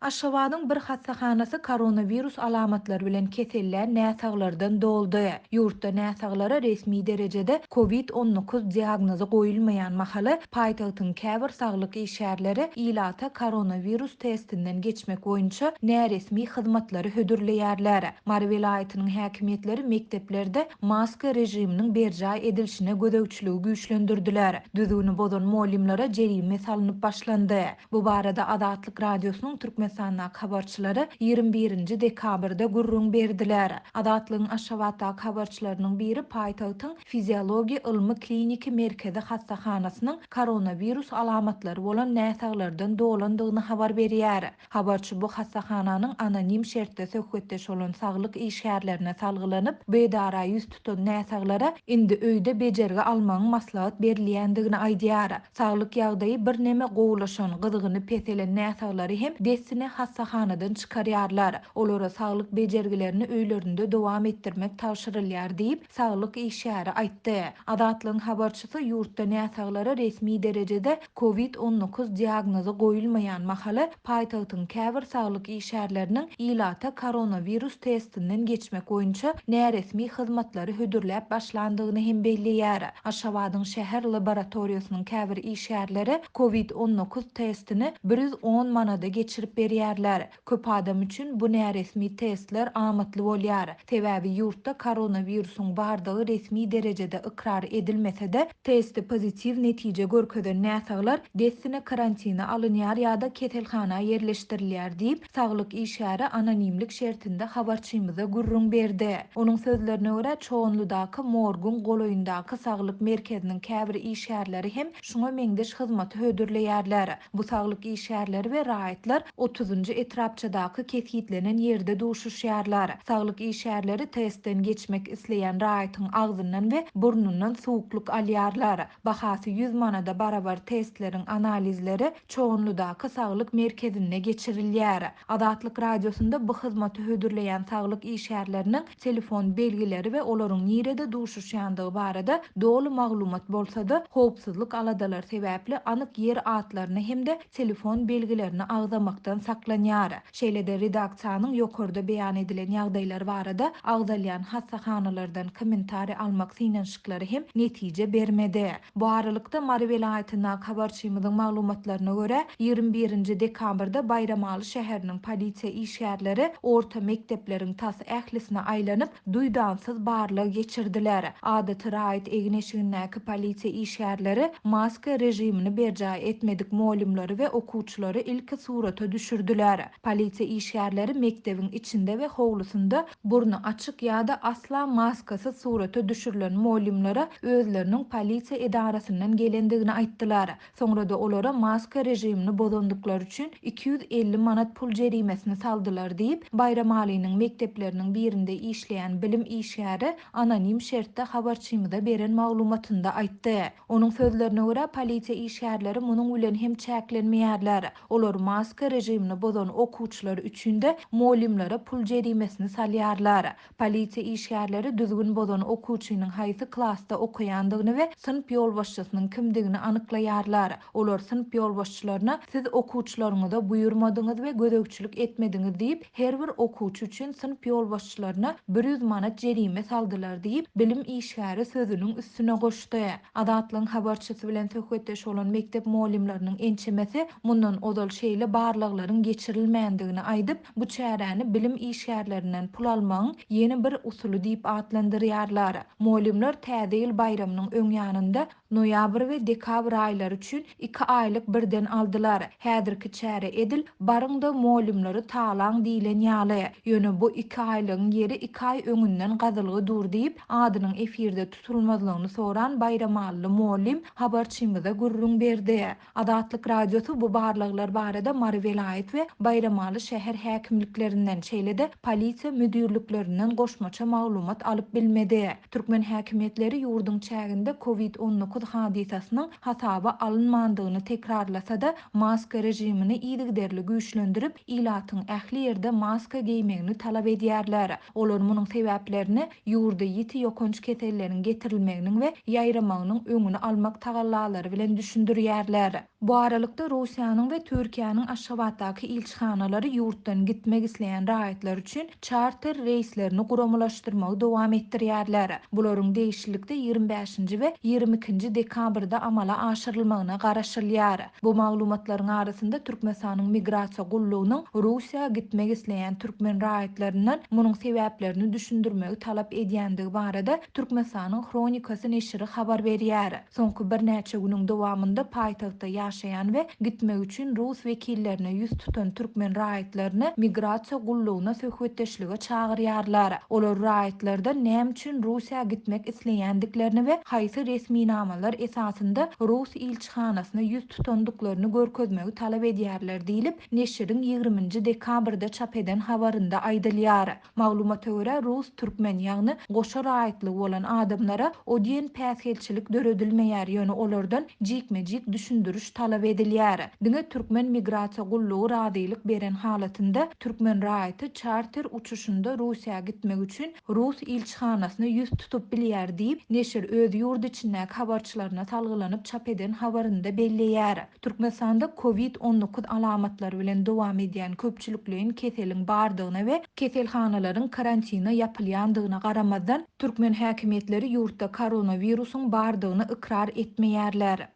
Aşgabatyň bir hastahanasy koronavirus alamatlary bilen kesilýän näsaglardan doldy. Ýurtda näsaglara resmi derejede COVID-19 diagnozy goýulmaýan mahaly paýtagtyň käbir saglyk işgärleri ilata koronavirus testinden geçmek boýunça näresmi hyzmatlary hödürleýärler. Mary vilayatynyň häkimetleri mekdeplerde maska rejiminiň berjä edilişine gödäwçiligi güýçlendirdiler. Düzgüni bozan muallimlere jerime salynıp başlandy. Bu barada Adatlyk radiosynyň türkmen sannak habarçylary 21 dekabrda gurrun berdiler. Adatlygyň Aşgabatda habarçylarynyň biri paýtagtyň fiziologiýa ylmy kliniki merkezi hastahanasynyň koronavirus alamatlary bolan näsaglardan dolandygyny habar berýär. Habarçy bu hastahananyň anonim şertde söhbetdeş bolan saglyk işgärlerine salgylanyp, bedara ýüz tutan näsaglara indi öýde bejerge almagyň maslahat berilýändigini aýdýar. Saglyk ýagdaýy bir neme gowlaşan, gyzygyny peselen näsaglary hem dessine hastahanadan çykarýarlar. Olara saglyk bejergilerini öýlerinde dowam etdirmek tapşyrylýar diýip saglyk işgäri aýtdy. Adatlygyň habarçysy ýurtda näsaglara resmi derejede COVID-19 diagnozy goýulmaýan mahaly paýtagtyň käbir saglyk işgärleriniň ilata koronavirus testinden geçmek boýunça näresmi hyzmatlary hödürläp başlandygyny hem belliýär. Aşgabatyň şäher laboratoriýasynyň käbir işgärleri COVID-19 testini 110 manada geçirip berýärler. Köp adam üçin bu näresmi testler amatly bolýar. Sebäbi ýurtda koronavirusyň bardygy resmi derejede ikrar edilmese-de testi pozitiv netije görkezen näsaglar dessine karantina alınýar ýa-da keselhana ýerleşdirilýär diýip saglyk işgäri anonimlik şertinde habarçymyza gurrun berdi. Onuň sözlerine görä çoğunludaky morgun goloýundaky saglyk merkeziniň käbir işgärleri hem şuňa meňdeş hyzmaty hödürleýärler. Bu saglyk işgärleri we raýatlar 30-njy etrapçydaky kesgitlenen ýerde duşuşýarlar. Saglyk işgärleri testden geçmek isleýän raýatyň agzyndan we burnundan suwukluk alýarlar. Bahasy 100 manada barabar testleriň analizleri çoğunludaky saglyk merkezine geçirilýär. Adatlyk radiosunda bu hyzmaty hödürleýän saglyk işgärleriniň telefon belgileri we olaryň nirede duşuşýandygy barada dolu maglumat bolsa-da howpsuzlyk aladalar sebäpli anyk yer atlaryny hemde telefon belgilerini agzamakdan saklanýar. Şeýle-de redaksiýanyň ýokarda beýan edilen ýagdaýlar barada agzalýan hastahanalardan kommentari almak synanşyklary hem netije bermedi. Bu aralykda Mary vilayatyna habarçymyzyň maglumatlaryna görä 21 dekabrda Bayramaly şäheriniň polisiýa işgärleri orta mekdepleriň tas ählisine aýlanyp duýdansyz barlygy geçirdiler. Adaty raýat egneşigindäki polisiýa işgärleri maska rejimini berjä etmedik muallimleri we okuwçylary ilki surata düşürdiler. Polisiýa işgärleri mekdebiň içinde we howlusunda burnu açyk ýa-da asla maskasy surata düşürilen muallimlere özleriniň polisiýa edarasyndan gelendigini aýtdylar. Soňra da olara maska rejimini bozandyklary üçin 250 manat pul jerimesini saldylar diýip Bayramalynyň mektepleriniň birinde işleýän bilim işgäri anonim şertde habarçymyza beren maglumatynda aýtdy. Onuň sözlerine görä polisiýa işgärleri munyň bilen hem çäklenmeýärler. Olar maska rejimini bozan okuwçylar üçin de muallimlere pul jerimesini salýarlar. Polisiýa işgärleri düzgün bozan okuwçynyň haýsy klasda okuýandygyny we sınıp ýolbaşçysynyň kimdigini anyklaýarlar. Olar sınıp ýolbaşçylaryna siz okuwçylaryňyza buýurmadyňyz we gödäwçilik etmediňiz diýip her bir okuwçy üçin sınıp ýolbaşçylaryna 100 manat jerime saldylar diýip bilim işgäri sözüniň üstüne goşdy. Adatlyň habarçysy bilen söhbetdeş bolan mektep muallimleriniň ençemesi mundan ozal şeýle barlyklaryň geçirilmändigini aýdyp bu çäräni bilim işgärlerinden pul almagyň ýeni bir usuly diýip adlandyrýarlar. Muallimler täze ýyl bayramynyň öňýanynda noýabr we dekabr aýlary üçin 2 aýlyk birden aldylar. Häzirki çäre edil barynda muallimleri talan diýilen ýaly. Ýöne bu 2 aýlygyň ýeri 2 aý öňünden gazylgy dur diýip adynyň efirde tutulmazylygyny soran Bayramaly muallim habarçymyza gurrun berdi. Adatlyk radiosu bu barlyklar barada Mary vilayat we Bayramaly şäher häkimliklerinden şeýle-de polisiýa müdürliklerinden goşmaça maglumat alyp bilmedi. Türkmen häkimetleri ýurduň çäginde COVID-19 hadisasynyň hasaba alynmandygyny tekrarlasa-da maska rejimini ýygyderli güýçlendirip ilatyň ähli ýerde maska giýmegini talap edýärler. Olar munyň sebäplerini ýurda ýiti ýokunç keselleriň getirilmeginiň we ýaýramagynyň öňüni almak tagallalary bilen düşündirýärler. Bu aralykda Russiýanyň we Türkiýanyň Aşgabatda Russiýadaky ilçixanalary ýurtdan gitmek isleýän raýatlar üçin charter reýslerini guramalaşdyrmagy dowam etdirýärler. Bularyň değişiklikde 25-nji we 22-nji dekabrda amala aşyrylmagyna garaşylýar. Bu maglumatlaryň arasynda Türkmenistanyň migrasiýa gullugynyň Russiýa gitmek isleýän türkmen raýatlarynyň munyň sebäplerini düşündirmegi talap edýändigi barada Türkmenistanyň Kronikasy neşri habar berýär. Soňky bir näçe günüň dowamında paýtagtda ýaşaýan we gitmek üçin Rus wekillerine ýüz tutan türkmen raýatlaryny migrasiýa gullugyna söhbetdeşlige çagyrýarlar. Olar raýatlarda näme üçin Russiýa gitmek isleýändiklerini we haýsy resmi namalar esasynda Rus ilçihanasyna ýüz tutandyklaryny görkezmegi talap edýärler diýilip neşriň 20-nji dekabrda çap eden habarynda aýdylýar. Maglumata görä Rus türkmen ýagny goşa raýatlygy bolan adamlara odien päsgelçilik döredilmeýär, ýöne olardan jikme-jik düşündürüş talap edilýär. Diňe türkmen migrasiýa gullugy razylyk beren halatynda türkmen raýaty charter uçuşunda Russiýa gitmek üçin Rus ilçihanasyna ýüz tutup bilýär diýip neşir öz ýurdu içindäki habarçylaryna salgylanyp çap eden habarynda belleýär. Türkmenistanda COVID-19 alamatlary bilen dowam edýän köpçülikliň keseliň bardygyna we keselhanalaryň karantina ýapylýandygyna garamazdan türkmen häkimetleri ýurtda koronawirusyň bardygyny ikrar etmeýärler.